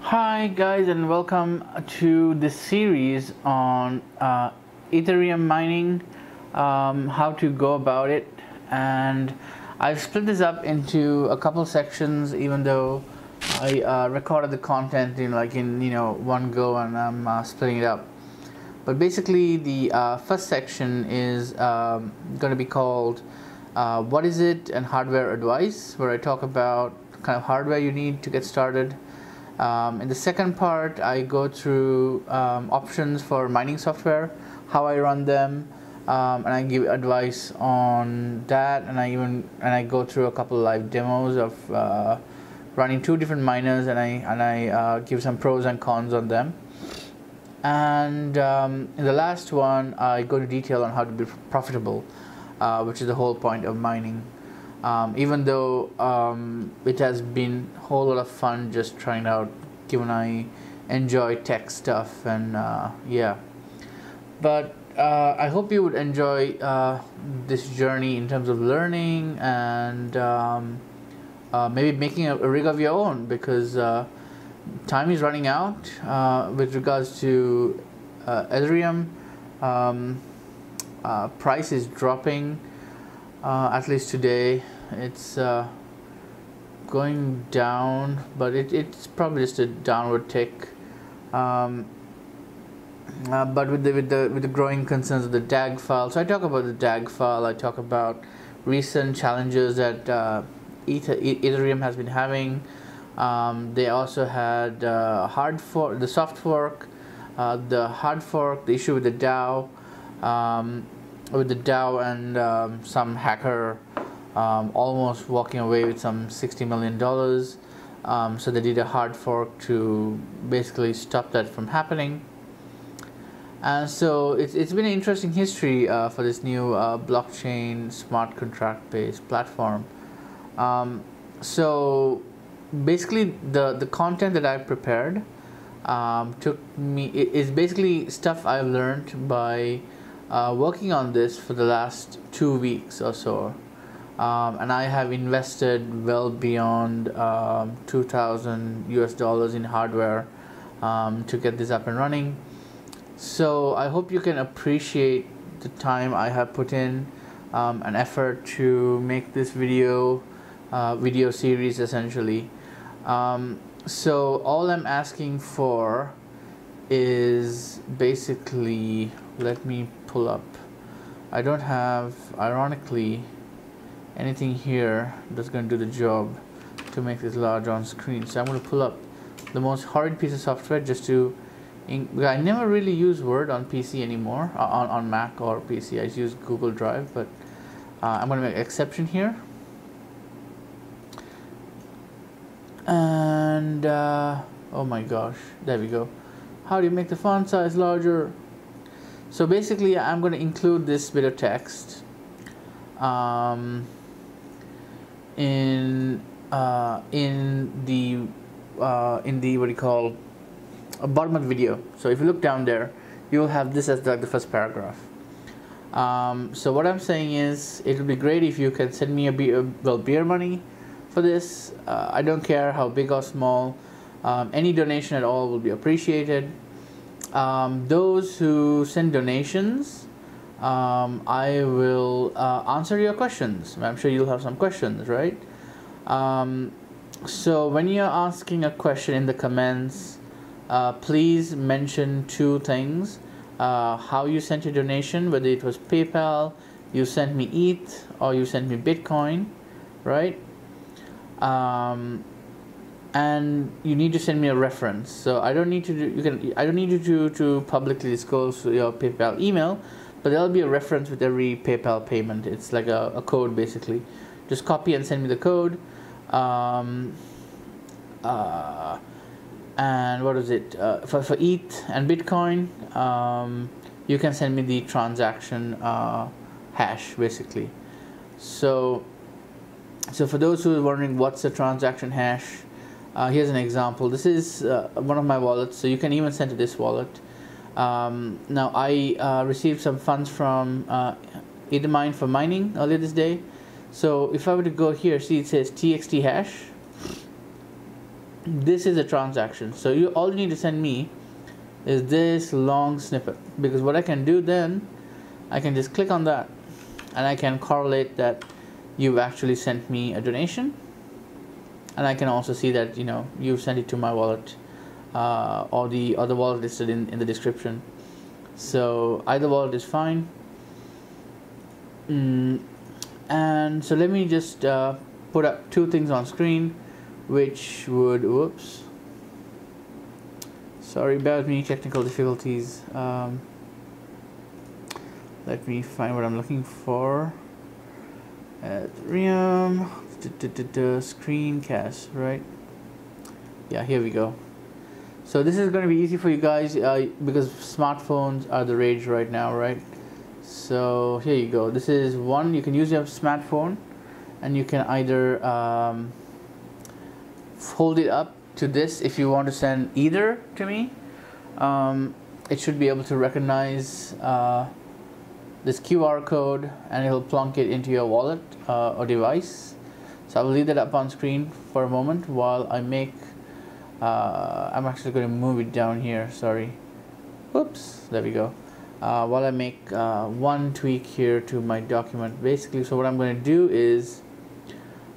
Hi guys, and welcome to this series on Ethereum mining, how to go about it. And I've split this up into a couple sections, even though I recorded the content in one go, and I'm splitting it up. But basically the first section is going to be called what is it and hardware advice, where I talk about the kind of hardware you need to get started. In the second part, I go through options for mining software, how I run them, and I give advice on that. And I go through a couple of live demos of running two different miners, and I give some pros and cons on them. And in the last one, I go into detail on how to be profitable, which is the whole point of mining. Even though it has been a whole lot of fun just trying it out, given I enjoy tech stuff, and yeah. But I hope you would enjoy this journey in terms of learning and maybe making a rig of your own, because time is running out with regards to Ethereum. Price is dropping. At least today it's going down, but it's probably just a downward tick. But with the growing concerns of the DAG file, so I talk about the DAG file. I talk about recent challenges that Ethereum has been having. They also had hard fork, the soft fork, the hard fork, the issue with the DAO. And some hacker almost walking away with some $60 million. So they did a hard fork to basically stop that from happening. And so it's been an interesting history for this new blockchain smart contract based platform. So basically the content that I've prepared is basically stuff I've learned by working on this for the last 2 weeks or so, and I have invested well beyond $2,000 in hardware to get this up and running. So I hope you can appreciate the time I have put in, an effort to make this video series essentially. So all I'm asking for is basically, let me pull up. I don't have, ironically, anything here that's going to do the job to make this large on screen. So I'm going to pull up the most horrid piece of software just to, I never really use Word on PC anymore, on Mac or PC. I use Google Drive, but I'm going to make an exception here. And oh my gosh, there we go. How do you make the font size larger? So basically, I'm going to include this bit of text in the what do you call, bottom of the video. So if you look down there, you'll have this as the first paragraph. So what I'm saying is, it would be great if you can send me beer money for this. I don't care how big or small. Any donation at all will be appreciated. Those who send donations, I will answer your questions. I'm sure you'll have some questions, right? So when you're asking a question in the comments, please mention two things: how you sent your donation, whether it was PayPal, you sent me ETH, or you sent me Bitcoin, right? And you need to send me a reference. So I don't need to I don't need you to publicly disclose your PayPal email, but there'll be a reference with every PayPal payment. It's like a code basically. Just copy and send me the code. And what is it? For ETH and Bitcoin, you can send me the transaction hash basically. So for those who are wondering what's the transaction hash, here's an example. This is one of my wallets, so you can even send to this wallet. Now I received some funds from Ethminer for mining earlier this day. So if I were to go here, see it says TXT hash. this is a transaction. So all you need to send me is this long snippet, because what I can do then, I can just click on that and I can correlate that you've actually sent me a donation, and I can also see that you've sent it to my wallet or the other wallet listed in the description. So either wallet is fine. And so let me just put up two things on screen, which would, whoops, sorry about me, technical difficulties. Let me find what I'm looking for. Ethereum screencast, right? Yeah, here we go. So this is going to be easy for you guys because smartphones are the rage right now, right? So here you go. This is one. You can use your smartphone, and you can either hold it up to this if you want to send either to me. It should be able to recognize this QR code, and it'll plunk it into your wallet or device. So I will leave that up on screen for a moment while I make I'm actually going to move it down here, sorry. Whoops, there we go. While I make one tweak here to my document, basically. So what I'm going to do is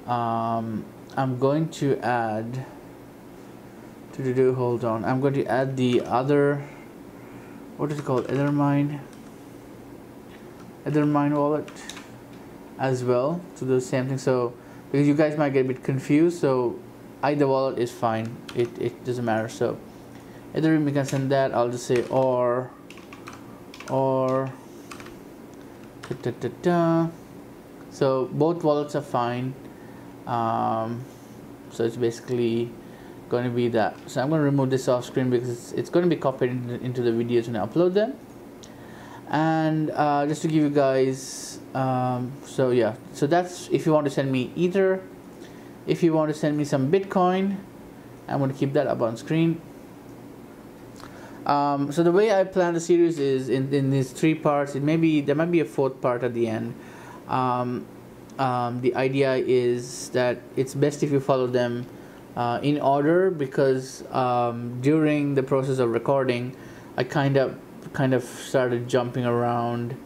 I'm going to add hold on, I'm going to add the other, what is it called, Ethminer wallet as well to do the same thing. So because you guys might get a bit confused, so either wallet is fine, it doesn't matter. So Ethereum, we can send that. I'll just say or so both wallets are fine. So it's basically going to be that. So I'm going to remove this off screen because it's going to be copied into the videos when I upload them. And just to give you guys so yeah, so that's if you want to send me Ether. If you want to send me some Bitcoin, I'm going to keep that up on screen. So the way I plan the series is in these three parts. There might be a fourth part at the end. The idea is that it's best if you follow them in order, because during the process of recording, I kind of started jumping around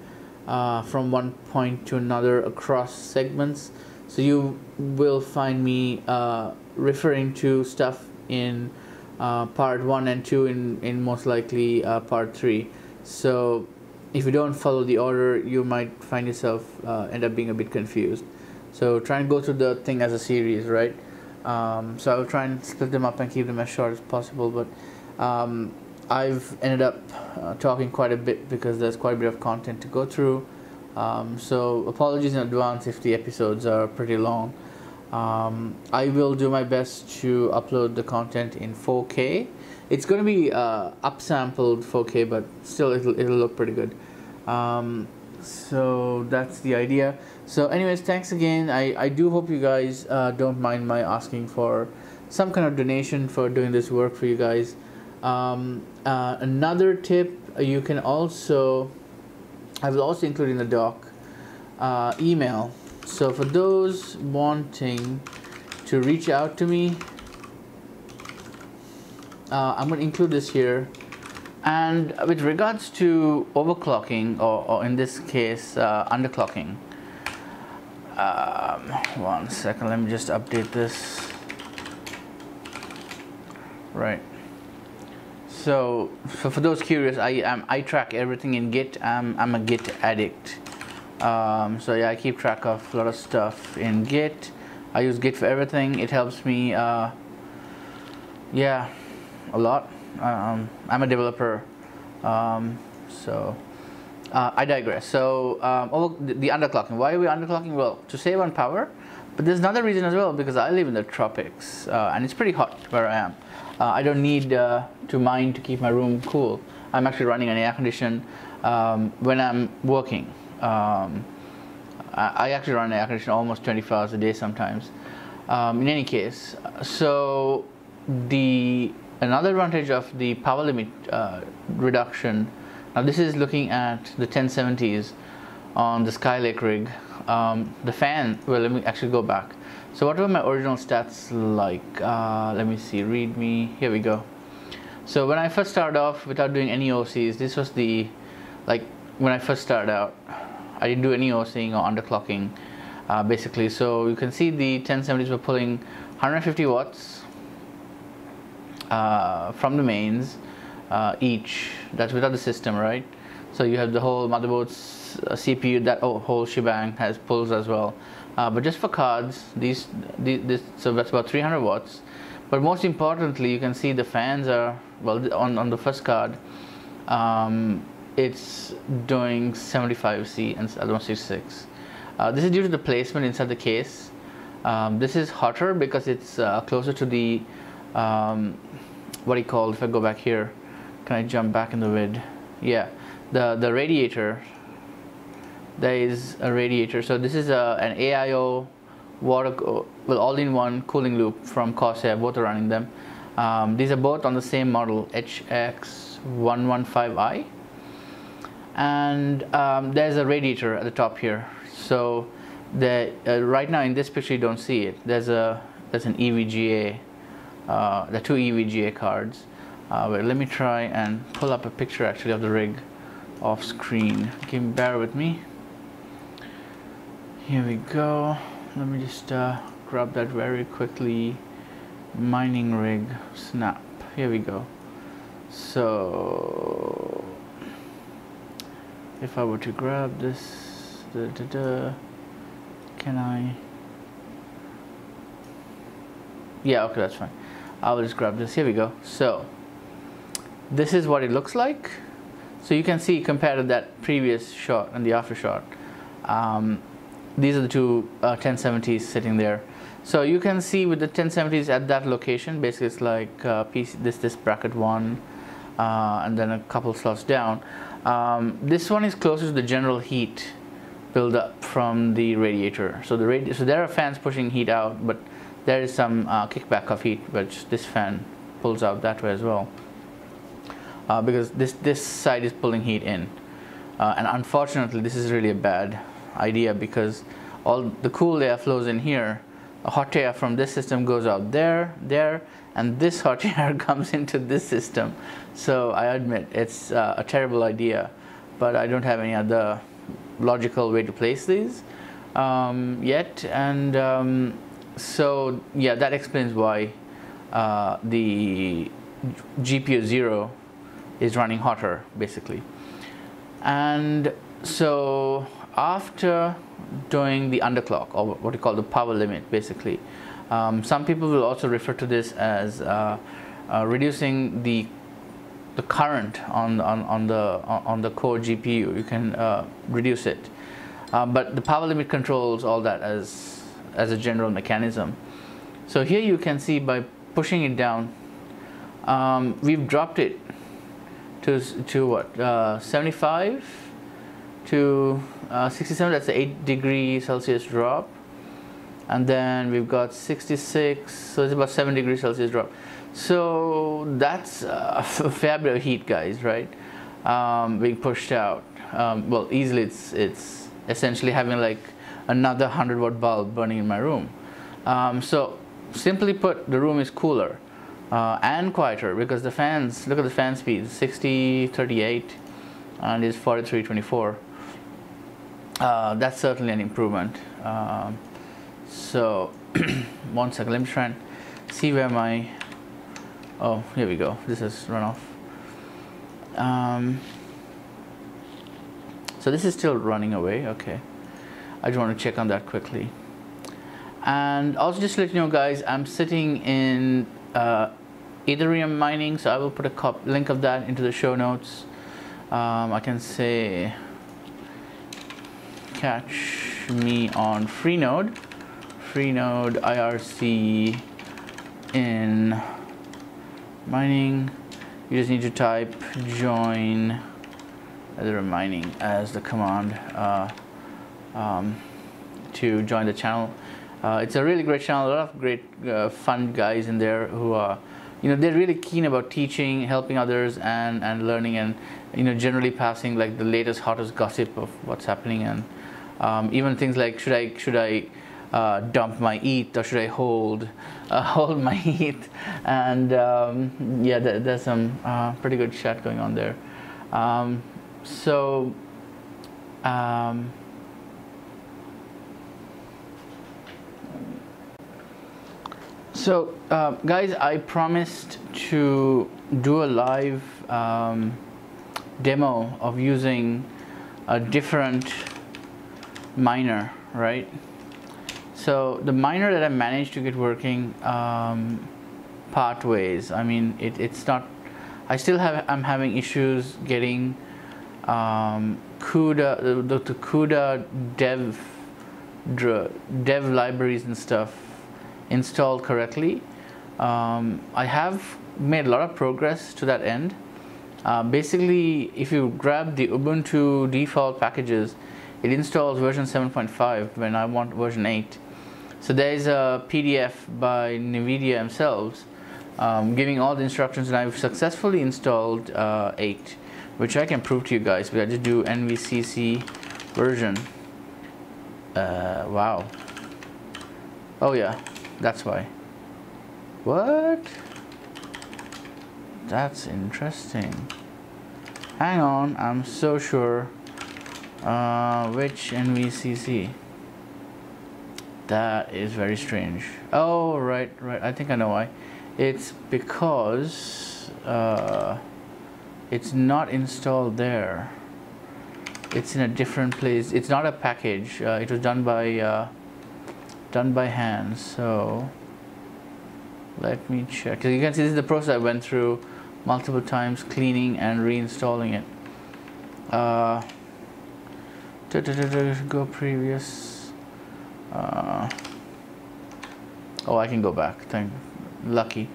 from one point to another across segments. So you will find me referring to stuff in part 1 and 2 in most likely part 3. So if you don't follow the order, you might find yourself end up being a bit confused. So try and go through the thing as a series, right? So I will try and split them up and keep them as short as possible, but I've ended up talking quite a bit because there's quite a bit of content to go through. So apologies in advance if the episodes are pretty long. I will do my best to upload the content in 4K. It's going to be upsampled 4K, but still it'll look pretty good. So that's the idea. So anyways, thanks again. I do hope you guys don't mind my asking for some kind of donation for doing this work for you guys. Another tip, you can also, I will also include in the doc, email. So for those wanting to reach out to me, I'm going to include this here. And with regards to overclocking, or in this case underclocking, one second, let me just update this. Right. So for those curious, I track everything in Git. I'm a Git addict. So yeah, I keep track of a lot of stuff in Git. I use Git for everything. It helps me, yeah, a lot. I'm a developer, so I digress. So the underclocking. Why are we underclocking? Well, to save on power, but there's another reason as well, because I live in the tropics and it's pretty hot where I am. I don't need to mine to keep my room cool. I'm actually running an air condition when I'm working. I actually run an air conditioner almost 24 hours a day sometimes. In any case, so another advantage of the power limit reduction. Now this is looking at the 1070s on the Skylake rig. The fan, well, let me actually go back. So what were my original stats like? Let me see, readme, here we go. So when I first started off without doing any OCs, this was the, like when I first started out, I didn't do any OCing or underclocking basically. So you can see the 1070s were pulling 150 watts from the mains each. That's without the system, right? So you have the whole motherboard's CPU, that whole shebang has pulls as well. But just for cards, so that's about 300 watts. But most importantly, you can see the fans are, well, on the first card, it's doing 75C and the other one 66. This is due to the placement inside the case. This is hotter because it's closer to the, what do you call, if I go back here, can I jump back in the vid? Yeah, the radiator. There is a radiator. So this is an AIO water, well, all-in-one cooling loop from Corsair. Both are running them. These are both on the same model, HX115i. And there's a radiator at the top here. So right now in this picture you don't see it. There's an EVGA. There are two EVGA cards. But let me try and pull up a picture actually of the rig off screen. Bear with me. Here we go. Let me just grab that very quickly. Mining rig snap. Here we go. So if I were to grab this, can I? Yeah, okay, that's fine. I'll just grab this. Here we go. So this is what it looks like. So you can see compared to that previous shot and the after shot. These are the two 1070s sitting there. So you can see with the 1070s at that location, basically it's like this bracket one, and then a couple slots down. This one is closer to the general heat buildup from the radiator. So so there are fans pushing heat out, but there is some kickback of heat, which this fan pulls out that way as well. Because this side is pulling heat in, and unfortunately this is really a bad idea because all the cool air flows in here. Hot air from this system goes out there, and this hot air comes into this system. So I admit it's a terrible idea, but I don't have any other logical way to place these yet. And so yeah, that explains why the GPU 0 is running hotter basically. And so after doing the underclock, or what we call the power limit basically, some people will also refer to this as reducing the current on the core GPU. You can reduce it, but the power limit controls all that as a general mechanism. So here you can see by pushing it down, we've dropped it to what, 75 to 67. That's an 8°C drop, and then we've got 66, so it's about 7°C drop. So that's a fair bit of heat, guys, right? Being pushed out. Well, easily it's essentially having like another 100-watt bulb burning in my room. So simply put, the room is cooler and quieter because the fans, look at the fan speed, 60, 38, and is 43, 24. That's certainly an improvement. So one second, let me try and see where my, oh, here we go, this has run off. So this is still running away. Okay, I just want to check on that quickly. And also just to let you know, guys, I'm sitting in Ethereum mining, so I will put a link of that into the show notes. I can say catch me on Freenode IRC in mining. You just need to type join Ethereum mining as the command to join the channel. It's a really great channel, a lot of great fun guys in there who are, you know, they're really keen about teaching, helping others, and learning, and, you know, generally passing like the latest, hottest gossip of what's happening, and even things like should I dump my ETH, or should I hold hold my ETH? And yeah, there's some pretty good chat going on there. So guys, I promised to do a live demo of using a different miner, right? So the miner that I managed to get working pathways, I mean, it's not, I'm having issues getting CUDA, the CUDA dev libraries and stuff installed correctly. I have made a lot of progress to that end. Basically, if you grab the Ubuntu default packages, it installs version 7.5 when I want version 8. So there is a PDF by NVIDIA themselves giving all the instructions, and I've successfully installed 8, which I can prove to you guys. But I just do nvcc version. Wow. Oh yeah, that's why. What? That's interesting. Hang on, I'm so sure. Which nvcc? That is very strange. Oh, right. I think I know why. It's because it's not installed there. It's in a different place. It's not a package. It was done by hand. So let me check. You can see this is the process I went through multiple times, cleaning and reinstalling it. Go previous. Oh, I can go back. Lucky.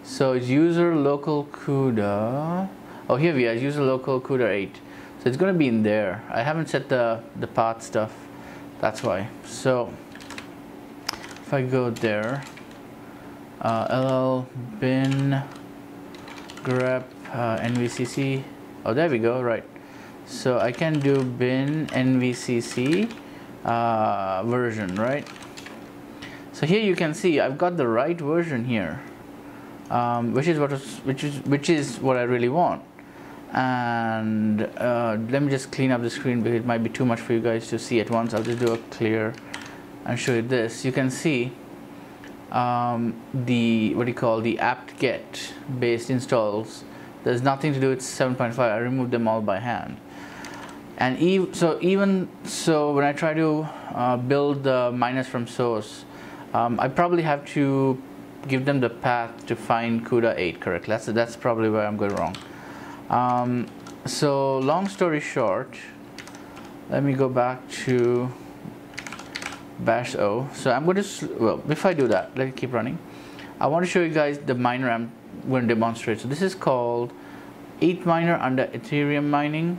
So it's user local CUDA. Oh, here we are. User local CUDA 8. So it's going to be in there. I haven't set the path stuff. That's why. So if I go there, ll bin grep nvcc. Oh, there we go. Right. So I can do bin nvcc version, right? So here you can see I've got the right version here, which is what I really want. And let me just clean up the screen because it might be too much for you guys to see at once. I'll just do a clear and show you this. You can see the apt-get based installs. There's nothing to do with 7.5. I removed them all by hand. And even so, when I try to build the miners from source, I probably have to give them the path to find CUDA 8 correctly. That's probably where I'm going wrong. So long story short, let me go back to bash o. So I'm going to, well, before I do that, let me keep running. I want to show you guys the miner I'm going to demonstrate. So this is called Ethminer under Ethereum mining.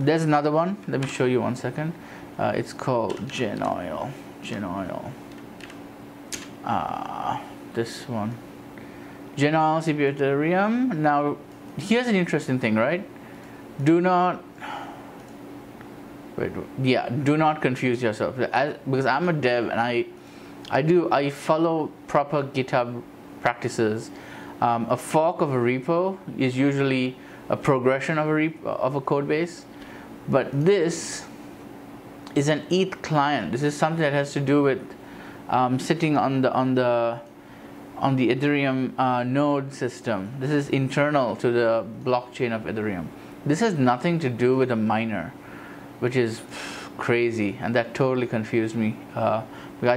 There's another one. Let me show you 1 second. It's called Genoil. This one. Genoil CPU Ethereum. Now, here's an interesting thing, right? Do not confuse yourself. Because I'm a dev and I follow proper GitHub practices. A fork of a repo is usually a progression of a code base, but this is an ETH client. This is something that has to do with sitting on the Ethereum node system. This is internal to the blockchain of Ethereum. This has nothing to do with a miner, which is crazy, and that totally confused me. I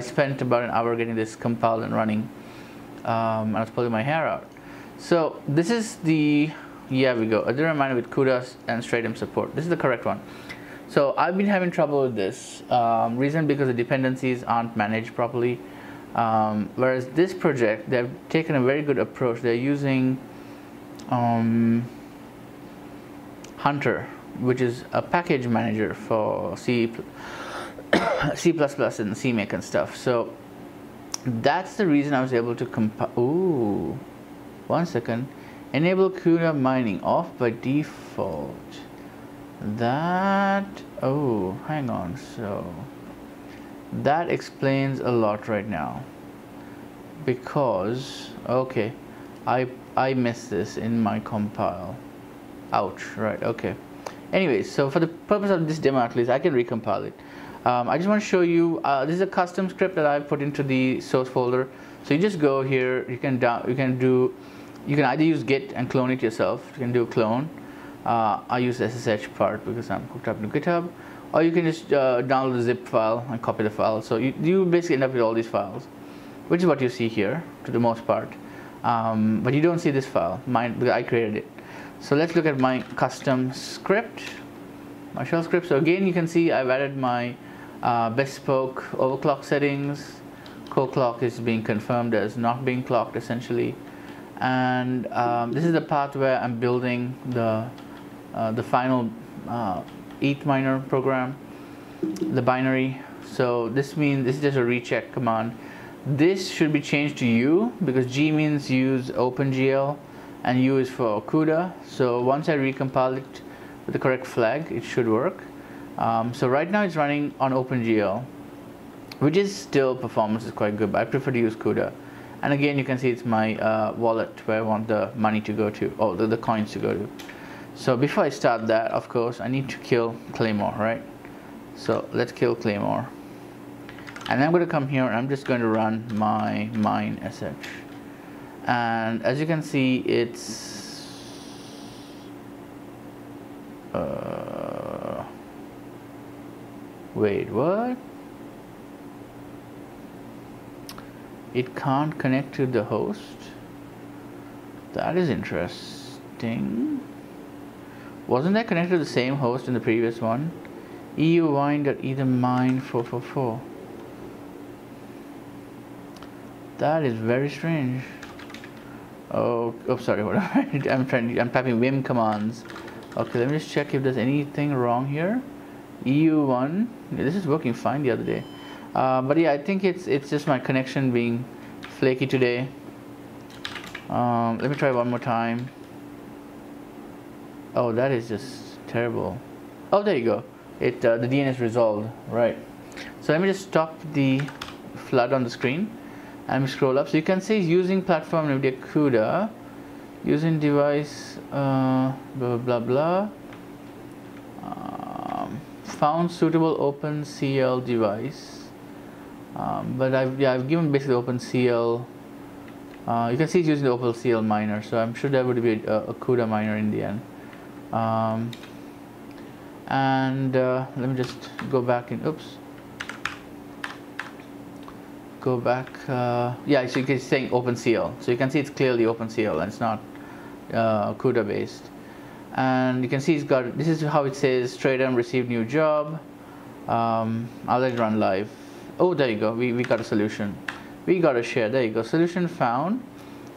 spent about an hour getting this compiled and running, and I was pulling my hair out. So this is the, yeah, we go, Ethereum miner with CUDA and Stratum support. This is the correct one. So I've been having trouble with this. Reason because the dependencies aren't managed properly. Whereas this project, they've taken a very good approach. They're using Hunter, which is a package manager for C++ and CMake and stuff. So that's the reason I was able to compile. Ooh, 1 second. Enable CUDA mining off by default. That, oh, hang on. So That explains a lot right now, because okay, I missed this in my compile. Ouch. Right. Okay. Anyways, so for the purpose of this demo, at least I can recompile it. I just want to show you. This is a custom script that I put into the source folder. So you just go here. You can either use Git and clone it yourself. You can do a clone. I use the SSH part because I'm hooked up to GitHub. Or you can just download the zip file and copy the file. So you basically end up with all these files, which is what you see here to the most part. But you don't see this file, mine, because I created it. So let's look at my custom script, my shell script. So again, you can see I've added my bespoke overclock settings. Co-clock is being confirmed as not being clocked essentially. And this is the path where I'm building the final Ethminer program, the binary. So this means this is just a recheck command. This should be changed to U because G means use OpenCL and U is for CUDA. So once I recompile it with the correct flag, it should work. So right now it's running on OpenCL, which is still performance is quite good, but I prefer to use CUDA. And again, you can see it's my wallet where I want the money to go to, or the coins to go to. So before I start that, of course, I need to kill Claymore, right? So let's kill Claymore. And I'm going to come here and I'm just going to run my mine sh. And as you can see, it's wait, what? It can't connect to the host. That is interesting. Wasn't that connected to the same host in the previous one? EU wine.ethermine 444. That is very strange. Oh, sorry, what I'm typing vim commands. Okay, let me just check if there's anything wrong here. EU1. Yeah, this is working fine the other day. But yeah, I think it's just my connection being flaky today. Let me try one more time. Oh, that is just terrible. Oh, there you go. The DNS resolved. Right. So let me just stop the flood on the screen and scroll up. So you can see using platform NVIDIA CUDA, using device blah blah blah. Found suitable OpenCL device. But I've given basically OpenCL. You can see it's using the OpenCL miner, so I'm sure there would be a CUDA miner in the end. Let me just go back in. Oops. Go back. Yeah, so you can see saying OpenCL. So you can see it's clearly OpenCL and it's not CUDA based. And you can see it's got. This is how it says. Trader received new job. I'll let it run live. Oh, there you go. We got a solution. We got a share. There you go. Solution found.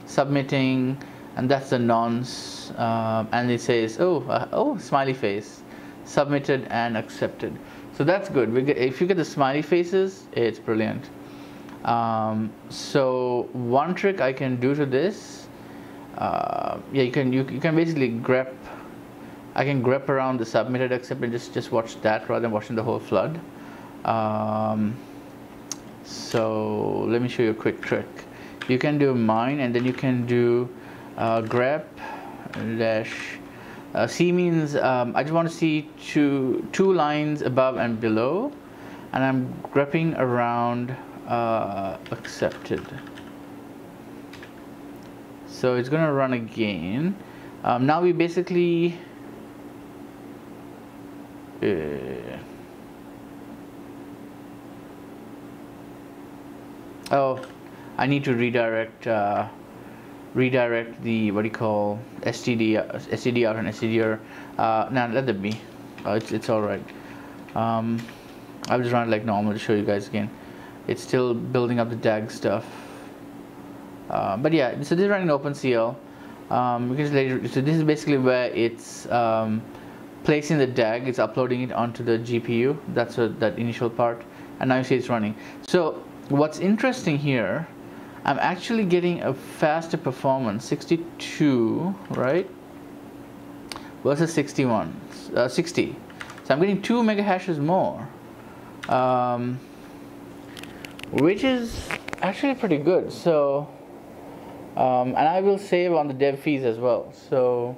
Submitting, and that's the nonce. And it says, oh, smiley face. Submitted and accepted. So that's good. If you get the smiley faces, it's brilliant. So one trick I can do to this, yeah, you can basically grep. I can grep around the submitted accepted. Just watch that rather than watching the whole flood. So let me show you a quick trick. You can do mine, and then you can do grep dash. C means I just want to see two lines above and below, and I'm grepping around accepted. So it's going to run again. Now we basically oh, I need to redirect the what do you call STD out and STDR. Now let that be. It's all right. I'll just run it like normal to show you guys again. It's still building up the DAG stuff. But yeah, so this is running OpenCL. So this is basically where it's placing the DAG. It's uploading it onto the GPU. That's that initial part, and now you see it's running. So what's interesting here, I'm actually getting a faster performance, 62, right, versus 60. So I'm getting 2 megahashes more. which is actually pretty good. So and I will save on the dev fees as well, so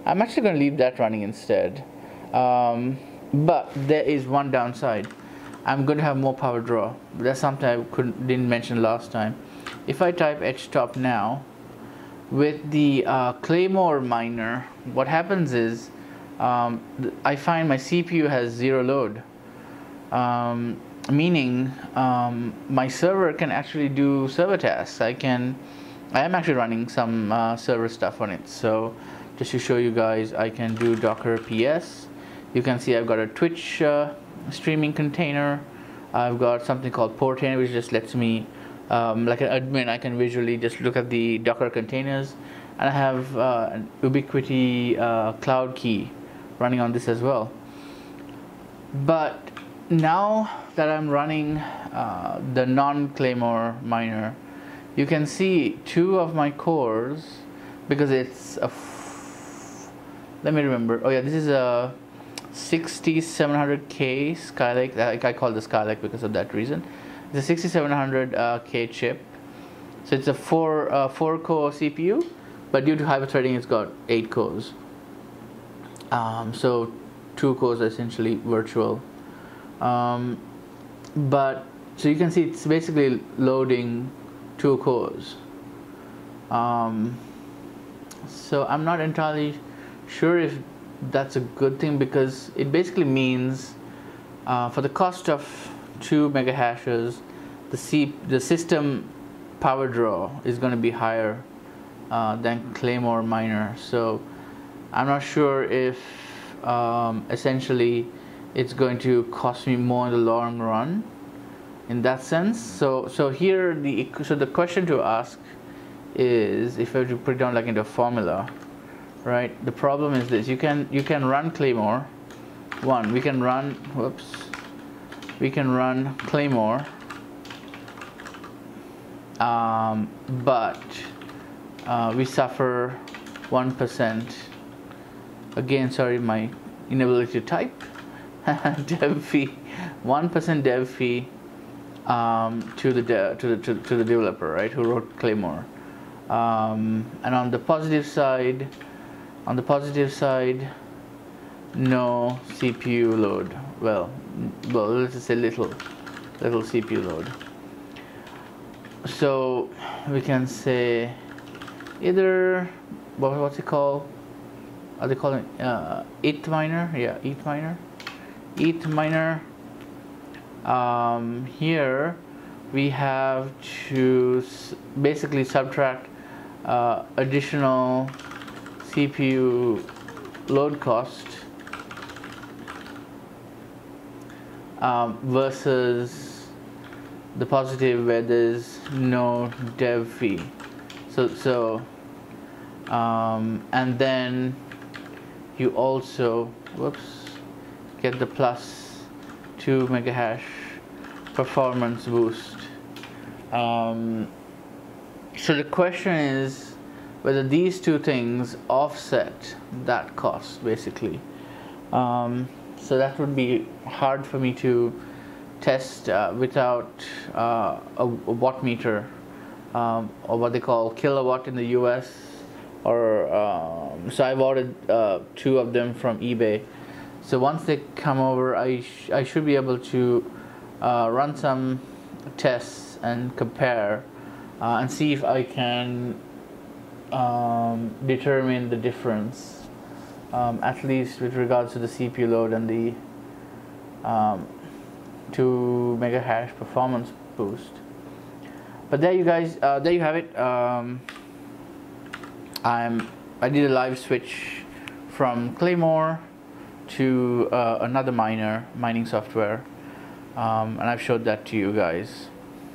I'm actually going to leave that running instead. But there is one downside. I'm going to have more power draw. That's something I didn't mention last time. If I type htop now with the Claymore miner, what happens is I find my CPU has zero load, meaning my server can actually do server tasks. I am actually running some server stuff on it. So just to show you guys, I can do docker ps. You can see I've got a Twitch streaming container. I've got something called Portainer, which just lets me, like an admin, I can visually just look at the Docker containers. And I have an Ubiquiti cloud key running on this as well. But now that I'm running the non-Claymore miner, you can see two of my cores, because it's a let me remember. Oh yeah, this is a 6700K Skylake. I call this Skylake because of that reason. It's a 6700K chip. So it's a 4-core CPU, but due to hyperthreading, it's got 8 cores. So 2 cores are essentially virtual. But so you can see it's basically loading 2 cores. So I'm not entirely sure if that's a good thing, because it basically means for the cost of 2 mega hashes, the system power draw is going to be higher than Claymore miner. So I'm not sure if essentially it's going to cost me more in the long run in that sense. So here the question to ask is, if I were to put it down like into a formula, right? The problem is this: you can run Claymore. We can run Claymore, but we suffer 1%. Again, sorry, my inability to type. Dev fee, 1% dev fee to the developer, right, who wrote Claymore. And on the positive side, no CPU load. Well, let's just say little CPU load. So we can say either what's it called? Are they calling Ethminer? Yeah, Ethminer. Here we have to basically subtract additional CPU load cost versus the positive where there's no dev fee. So and then you also get the plus 2 mega hash performance boost. So the question is whether these two things offset that cost, basically. So that would be hard for me to test without a watt meter, or what they call kilowatt in the US. Or so I've ordered 2 of them from eBay. So once they come over, I should be able to run some tests and compare and see if I can determine the difference, at least with regards to the CPU load and the 2 mega hash performance boost. But there you guys, there you have it. I did a live switch from Claymore to another mining software, and I've showed that to you guys.